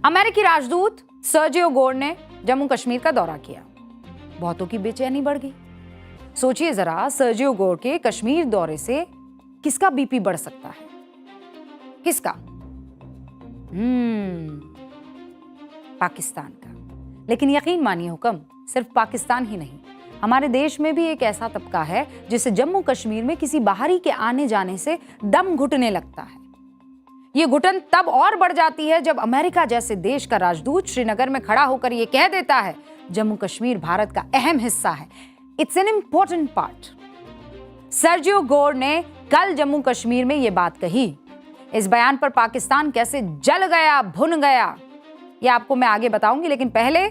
अमेरिकी राजदूत Sergio Gor ने जम्मू कश्मीर का दौरा किया। बहुतों की बेचैनी बढ़ गई। सोचिए जरा, सर्जियो गोर के कश्मीर दौरे से किसका बीपी बढ़ सकता है? किसका? पाकिस्तान का। लेकिन यकीन मानिए हुक्म, सिर्फ पाकिस्तान ही नहीं, हमारे देश में भी एक ऐसा तबका है जिसे जम्मू कश्मीर में किसी बाहरी के आने जाने से दम घुटने लगता है। ये घुटन तब और बढ़ जाती है जब अमेरिका जैसे देश का राजदूत श्रीनगर में खड़ा होकर यह कह देता है, जम्मू कश्मीर भारत का अहम हिस्सा है, it's an important part. Sergio Gor ने कल जम्मू कश्मीर में यह बात कही। इस बयान पर पाकिस्तान कैसे जल गया, भुन गया, यह आपको मैं आगे बताऊंगी, लेकिन पहले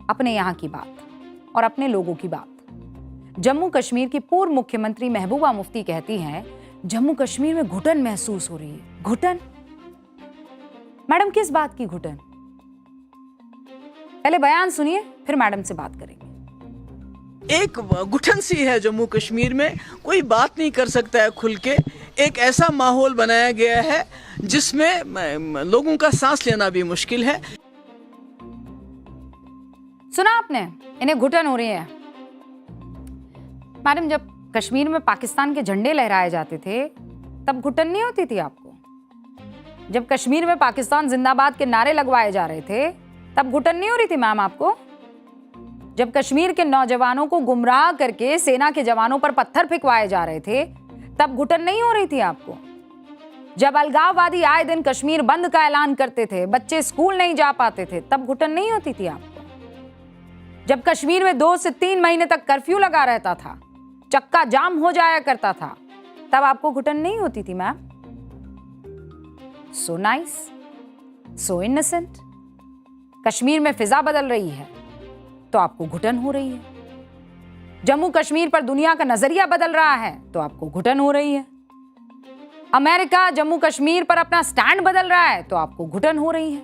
अपने यहां की बात और अपने लोगों की बात। जम्मू कश्मीर की पूर्व मुख्यमंत्री महबूबा मुफ्ती कहती हैं, जम्मू कश्मीर में घुटन महसूस हो रही है। घुटन? मैडम, किस बात की घुटन? पहले बयान सुनिए, फिर मैडम से बात करेंगे। एक घुटन सी है जम्मू कश्मीर में, कोई बात नहीं कर सकता है खुल के। एक ऐसा माहौल बनाया गया है जिसमें लोगों का सांस लेना भी मुश्किल है। सुना आपने, इन्हें घुटन हो रही है। मैडम, जब कश्मीर में पाकिस्तान के झंडे लहराए जाते थे तब घुटन नहीं होती थी आपको? जब कश्मीर में पाकिस्तान जिंदाबाद के नारे लगवाए जा रहे थे तब घुटन नहीं हो रही थी मैम आपको? जब कश्मीर के नौजवानों को गुमराह करके सेना के जवानों पर पत्थर फेंकवाए जा रहे थे तब घुटन नहीं हो रही थी आपको? जब अलगाववादी आए दिन कश्मीर बंद का ऐलान करते थे, बच्चे स्कूल नहीं जा पाते थे, तब घुटन नहीं होती थी आपको? जब कश्मीर में 2 से 3 महीने तक कर्फ्यू लगा रहता था, चक्का जाम हो जाया करता था, तब आपको घुटन नहीं होती थी ma'am? So nice, so innocent. Kashmir में फिजा बदल रही है तो आपको घुटन हो रही है। जम्मू कश्मीर पर दुनिया का नजरिया बदल रहा है तो आपको घुटन हो रही है। अमेरिका जम्मू कश्मीर पर अपना स्टैंड बदल रहा है तो आपको घुटन हो रही है।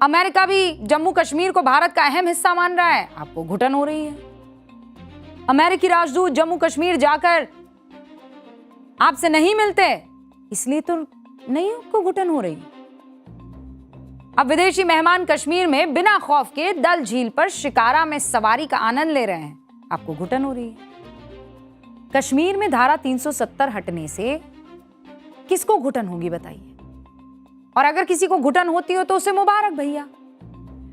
अमेरिका भी जम्मू कश्मीर को भारत का अहम हिस्सा मान रहा है, आपको घुटन हो रही है। अमेरिकी राजदूत जम्मू कश्मीर जाकर आपसे नहीं मिलते, इसलिए तो नहीं आपको घुटन हो रही। अब विदेशी मेहमान कश्मीर में बिना खौफ के डल झील पर शिकारा में सवारी का आनंद ले रहे हैं, आपको घुटन हो रही है। कश्मीर में धारा 370 हटने से किसको घुटन होगी बताइए? और अगर किसी को घुटन होती हो तो उसे मुबारक भैया।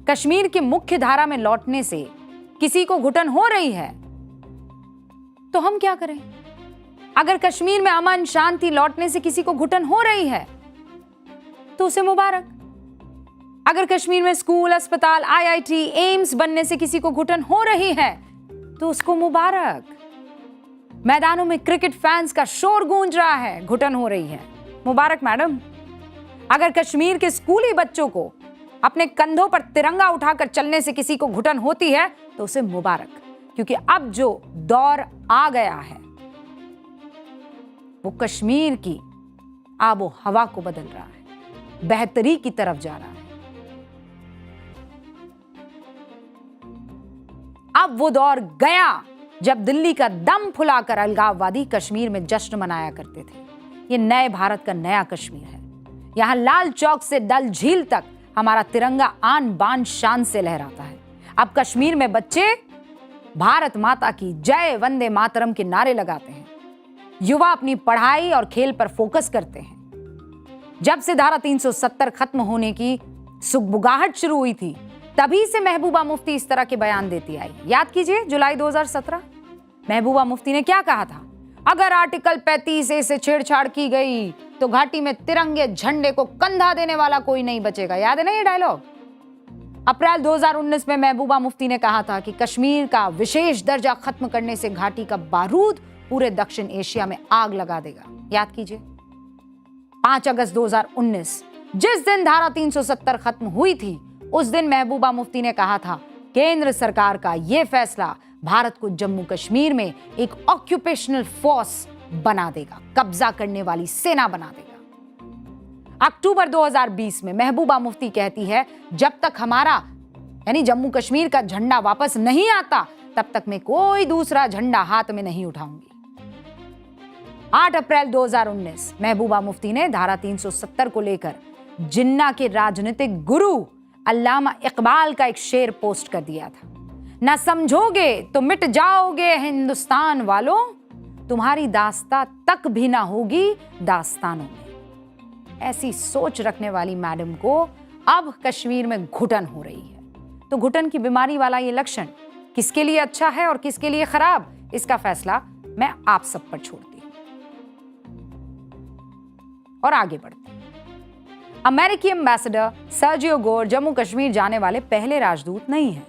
कश्मीर की मुख्य धारा में लौटने से किसी को घुटन हो रही है तो हम क्या करें? अगर कश्मीर में अमन शांति लौटने से किसी को घुटन हो रही है तो उसे मुबारक। अगर कश्मीर में स्कूल, अस्पताल, IIT, एम्स बनने से किसी को घुटन हो रही है तो उसको मुबारक। मैदानों में क्रिकेट फैंस का शोर गूंज रहा है, घुटन हो रही है, मुबारक मैडम। अगर कश्मीर के स्कूली बच्चों को अपने कंधों पर तिरंगा उठाकर चलने से किसी को घुटन होती है तो उसे मुबारक, क्योंकि अब जो दौर आ गया है वो कश्मीर की आबो हवा को बदल रहा है, बेहतरी की तरफ जा रहा है। अब वो दौर गया जब दिल्ली का दम फुलाकर अलगाववादी कश्मीर में जश्न मनाया करते थे। ये नए भारत का नया कश्मीर है। यहां लाल चौक से डल झील तक हमारा तिरंगा आन बान शान से लहराता है। अब कश्मीर में बच्चे भारत माता की जय, वंदे मातरम के नारे लगाते हैं। युवा अपनी पढ़ाई और खेल पर फोकस करते हैं। जब से धारा 370 खत्म होने की सुगबुगाहट शुरू हुई थी तभी से महबूबा मुफ्ती इस तरह के बयान देती आई। याद कीजिए, जुलाई 2017 महबूबा मुफ्ती ने क्या कहा था? अगर आर्टिकल 35A से छेड़छाड़ की गई तो घाटी में तिरंगे झंडे को कंधा देने वाला कोई नहीं बचेगा। याद है ना ये डायलॉग? अप्रैल 2019 में महबूबा मुफ्ती ने कहा था कि कश्मीर का विशेष दर्जा खत्म करने से घाटी का बारूद पूरे दक्षिण एशिया में आग लगा देगा। याद कीजिए, 5 अगस्त 2019 जिस दिन धारा 370 खत्म हुई थी उस दिन महबूबा मुफ्ती ने कहा था, केंद्र सरकार का यह फैसला भारत को जम्मू कश्मीर में एक ऑक्यूपेशनल फोर्स बना देगा, कब्जा करने वाली सेना बना देगा। अक्टूबर 2020 में महबूबा मुफ्ती कहती है, जब तक हमारा यानी जम्मू कश्मीर का झंडा वापस नहीं आता तब तक मैं कोई दूसरा झंडा हाथ में नहीं उठाऊंगी। 8 अप्रैल 2019 महबूबा मुफ्ती ने धारा 370 को लेकर जिन्ना के राजनीतिक गुरु अल्लामा इकबाल का एक शेर पोस्ट कर दिया था, ना समझोगे तो मिट जाओगे हिंदुस्तान वालों, तुम्हारी दास्तां तक भी ना होगी दास्तानों में। ऐसी सोच रखने वाली मैडम को अब कश्मीर में घुटन हो रही है। तो घुटन की बीमारी वाला ये लक्षण किसके लिए अच्छा है और किसके लिए खराब, इसका फैसला मैं आप सब पर छोड़ती हूं। और आगे बढ़ते हैं। अमेरिकी ambassador Sergio Gor Jammu Kashmir जाने वाले पहले राजदूत नहीं हैं।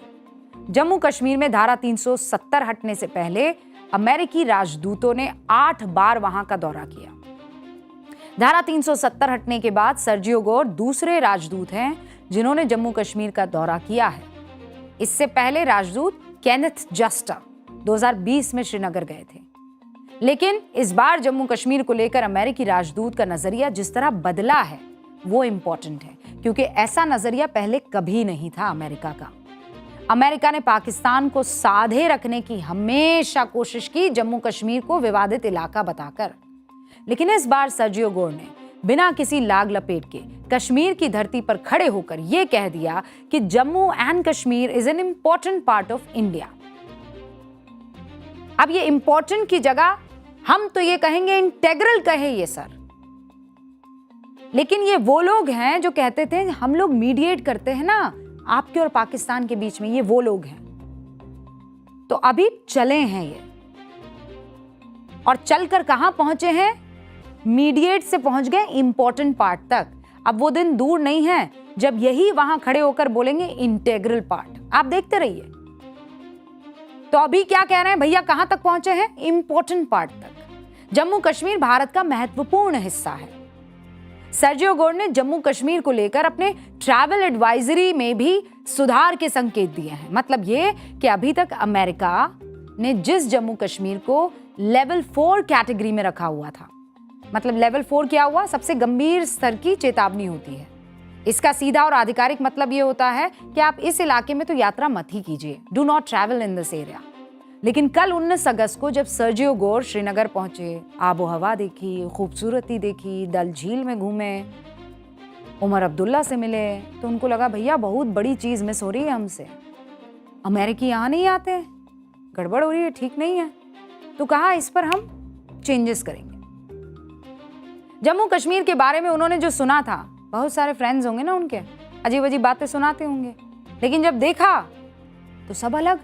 जम्मू कश्मीर में धारा 370 हटने से पहले अमेरिकी राजदूतों ने 8 बार वहां का दौरा किया। धारा 370 हटने के बाद सर्जियो गोर दूसरे राजदूत हैं जिन्होंने जम्मू कश्मीर का दौरा किया है। इससे पहले राजदूत केनेथ जस्टर 2020 में श्रीनगर गए थे। लेकिन इस बार जम्मू कश्मीर को लेकर अमेरिकी राजदूत का नजरिया जिस तरह बदला है वो इंपॉर्टेंट है, क्योंकि ऐसा नजरिया पहले कभी नहीं था अमेरिका का। अमेरिका ने पाकिस्तान को साधे रखने की हमेशा कोशिश की, जम्मू कश्मीर को विवादित इलाका बताकर। लेकिन इस बार सर्जियो गोर ने बिना किसी लाग लपेट के कश्मीर की धरती पर खड़े होकर यह कह दिया कि Jammu and Kashmir is an important part of India. अब ये इंपॉर्टेंट की जगह हम तो ये कहेंगे इंटेग्रल कहे ये सर। लेकिन ये वो लोग हैं जो कहते थे हम लोग मीडिएट करते हैं ना आपके और पाकिस्तान के बीच में, ये वो लोग हैं। तो अभी चले हैं ये, और चलकर कहां पहुंचे हैं? मीडिएट से पहुंच गए इंपॉर्टेंट पार्ट तक। अब वो दिन दूर नहीं है जब यही वहां खड़े होकर बोलेंगे इंटेग्रल पार्ट। आप देखते रहिए। तो अभी क्या कह रहे हैं भैया, कहां तक पहुंचे हैं? इंपॉर्टेंट पार्ट तक। जम्मू कश्मीर भारत का महत्वपूर्ण हिस्सा है। सर्जियो गोर ने जम्मू कश्मीर को लेकर अपने ट्रैवल एडवाइजरी में भी सुधार के संकेत दिए हैं। मतलब ये कि अभी तक अमेरिका ने जिस जम्मू कश्मीर को लेवल 4 कैटेगरी में रखा हुआ था, मतलब लेवल 4 क्या हुआ? सबसे गंभीर स्तर की चेतावनी होती है। इसका सीधा और आधिकारिक मतलब ये होता है कि आप इस इलाके में तो यात्रा मत ही कीजिए, do not travel in this area. लेकिन कल 19 अगस्त को जब सर्जियो गोर श्रीनगर पहुंचे, आबो हवा देखी, खूबसूरती देखी, डल झील में घूमे, उमर अब्दुल्ला से मिले, तो उनको लगा भैया बहुत बड़ी चीज मिस हो रही है हमसे। अमेरिकी यहाँ नहीं आते, गड़बड़ हो रही है, ठीक नहीं है। तो कहा इस पर हम चेंजेस करेंगे। जम्मू कश्मीर के बारे में उन्होंने जो सुना था, बहुत सारे फ्रेंड्स होंगे ना उनके, अजीब अजीब बातें सुनाते होंगे, लेकिन जब देखा तो सब अलग।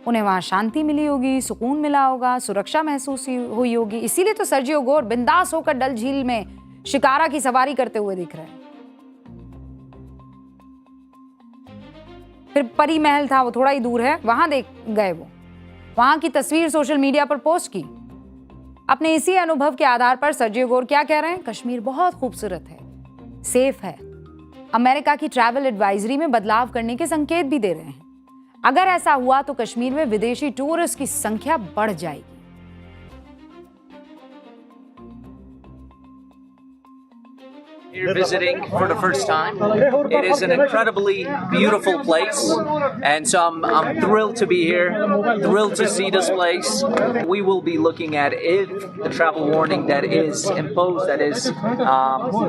उन्हें वहां शांति मिली होगी, सुकून मिला होगा, सुरक्षा महसूस हुई होगी। इसीलिए तो सर्जियो गोर बिंदास होकर डल झील में शिकारा की सवारी करते हुए दिख रहे हैं। फिर परी महल था, वो थोड़ा ही दूर है, वहां देख गए। वो वहां की तस्वीर सोशल मीडिया पर पोस्ट की। अपने इसी अनुभव के आधार पर सर्जियो गोर क्या कह रहे हैं? कश्मीर बहुत खूबसूरत है, सेफ है। अमेरिका की ट्रैवल एडवाइजरी में बदलाव करने के संकेत भी दे रहे हैं। अगर ऐसा हुआ तो कश्मीर में विदेशी टूरिस्ट की संख्या बढ़ जाएगी। Here visiting for the first time. It is an incredibly beautiful place, and so I'm thrilled to be here, thrilled to see this place. We will be looking at if the travel warning that is imposed, that is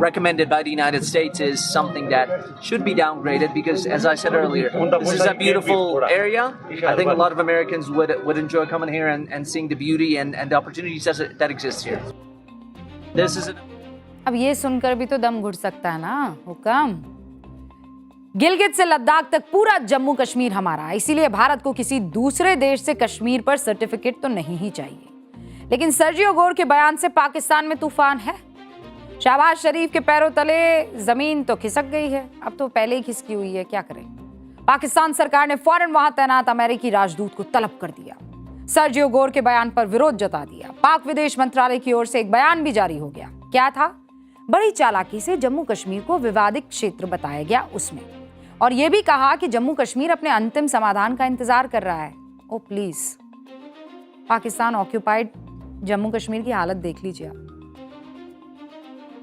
recommended by the United States, is something that should be downgraded, because as I said earlier, this is a beautiful area. I think a lot of Americans would enjoy coming here and seeing the beauty and the opportunities that exist here. This is अब ये सुनकर भी तो दम घुट सकता है ना हुक्म। गिलगित से लद्दाख तक पूरा जम्मू कश्मीर हमारा, इसीलिए भारत को किसी दूसरे देश से कश्मीर पर सर्टिफिकेट तो नहीं ही चाहिए। लेकिन सर्जियो गोर के बयान से पाकिस्तान में तूफान है। शहबाज शरीफ के पैरों तले जमीन तो खिसक गई है, अब तो पहले ही खिसकी हुई है, क्या करें। पाकिस्तान सरकार ने फौरन वहां तैनात अमेरिकी राजदूत को तलब कर दिया। सर्जियो गोर के बयान पर विरोध जता दिया। पाक विदेश मंत्रालय की ओर से एक बयान भी जारी हो गया। क्या था? बड़ी चालाकी से जम्मू कश्मीर को विवादित क्षेत्र बताया गया उसमें, और यह भी कहा कि जम्मू कश्मीर अपने अंतिम समाधान का इंतजार कर रहा है। ओ प्लीज, पाकिस्तान ऑक्यूपाइड जम्मू कश्मीर की हालत देख लीजिए आप।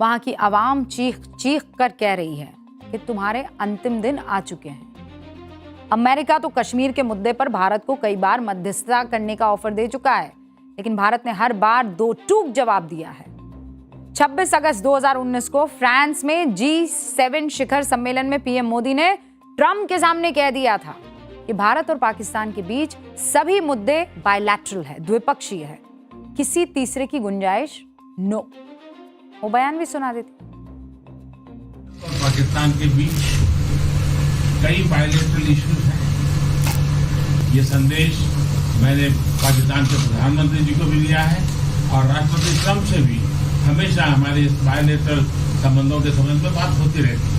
वहां की आवाम चीख चीख कर कह रही है कि तुम्हारे अंतिम दिन आ चुके हैं। अमेरिका तो कश्मीर के मुद्दे पर भारत को कई बार मध्यस्थता करने का ऑफर दे चुका है, लेकिन भारत ने हर बार दो टूक जवाब दिया है। 26 अगस्त 2019 को फ्रांस में G7 शिखर सम्मेलन में पीएम मोदी ने ट्रंप के सामने कह दिया था कि भारत और पाकिस्तान के बीच सभी मुद्दे बायलैटरल है, द्विपक्षीय है, किसी तीसरे की गुंजाइश नो। वो बयान भी सुना देते। और पाकिस्तान के बीच कई बायलैटरल इश्यूज हैं। ये संदेश मैंने पाकिस्तान के प्रधानमंत्री जी को भी दिया है और राष्ट्रपति ट्रंप से भी हमेशा हमारे इस बायलैटरल संबंधों के संबंध में बात होती रहती है।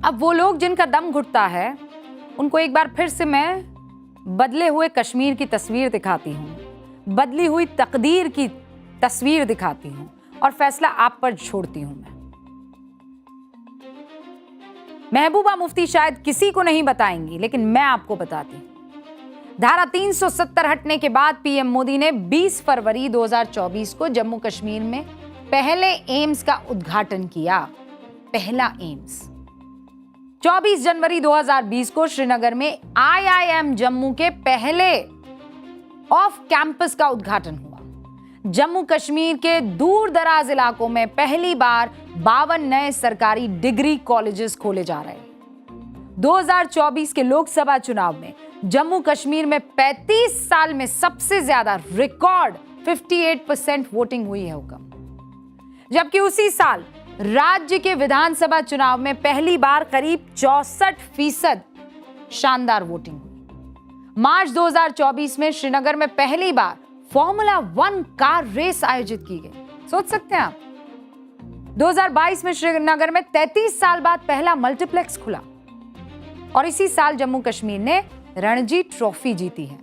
अब वो लोग जिनका दम घुटता है उनको एक बार फिर से मैं बदले हुए कश्मीर की तस्वीर दिखाती हूँ, बदली हुई तकदीर की तस्वीर दिखाती हूँ और फैसला आप पर छोड़ती हूँ। मैं महबूबा मुफ्ती शायद किसी को नहीं बताएंगी, लेकिन मैं आपको बताती हूँ। धारा 370 हटने के बाद पीएम मोदी ने 20 फरवरी 2024 को जम्मू कश्मीर में पहले एम्स का उद्घाटन किया। पहला एम्स 24 जनवरी 2020 को श्रीनगर में IIM जम्मू के पहले ऑफ कैंपस का उद्घाटन हुआ। जम्मू कश्मीर के दूर दराज इलाकों में पहली बार 52 नए सरकारी डिग्री कॉलेजेस खोले जा रहे हैं। 2024 के लोकसभा चुनाव में जम्मू कश्मीर में 35 साल में सबसे ज्यादा रिकॉर्ड 58% वोटिंग हुई है हुकम। जबकि उसी साल राज्य के विधानसभा चुनाव में पहली बार करीब 64% शानदार वोटिंग हुई। मार्च 2024 में श्रीनगर में पहली बार फॉर्मूला 1 कार रेस आयोजित की गई। सोच सकते हैं आप। 2022 में श्रीनगर में 33 साल बाद पहला मल्टीप्लेक्स खुला और इसी साल जम्मू कश्मीर ने रणजी ट्रॉफी जीती है।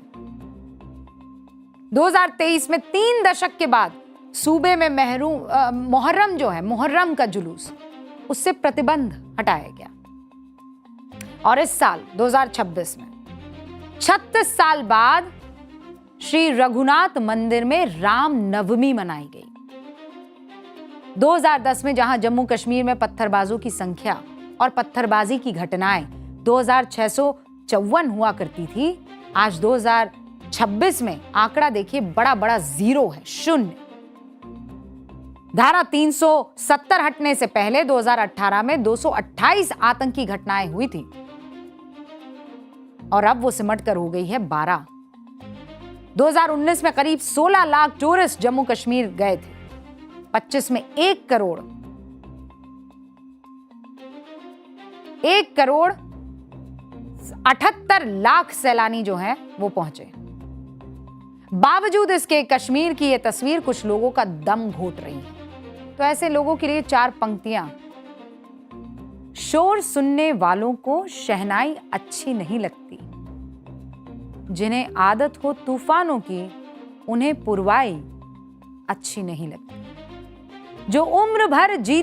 2023 में 3 दशक के बाद सूबे में मुहर्रम जो है, मुहर्रम का जुलूस, उससे प्रतिबंध हटाया गया। और इस साल 2026 में 36 साल बाद श्री रघुनाथ मंदिर में राम नवमी मनाई गई। 2010 में जहां जम्मू कश्मीर में पत्थरबाजों की संख्या और पत्थरबाजी की घटनाएं 2654 हुआ करती थी, आज 2026 में आंकड़ा देखिए बड़ा बड़ा जीरो है, 0। धारा 370 हटने से पहले 2018 में 228 आतंकी घटनाएं हुई थी और अब वो सिमट कर हो गई है 12। 2019 में करीब 16 लाख टूरिस्ट जम्मू कश्मीर गए थे। 25 में 1 करोड़ 78 लाख सैलानी जो हैं वो पहुंचे। बावजूद इसके कश्मीर की ये तस्वीर कुछ लोगों का दम घोट रही है। तो ऐसे लोगों के लिए 4 पंक्तियां। शोर सुनने वालों को शहनाई अच्छी नहीं लगती, जिन्हें आदत हो तूफानों की उन्हें पुरवाई अच्छी नहीं लगती, जो उम्र भर जी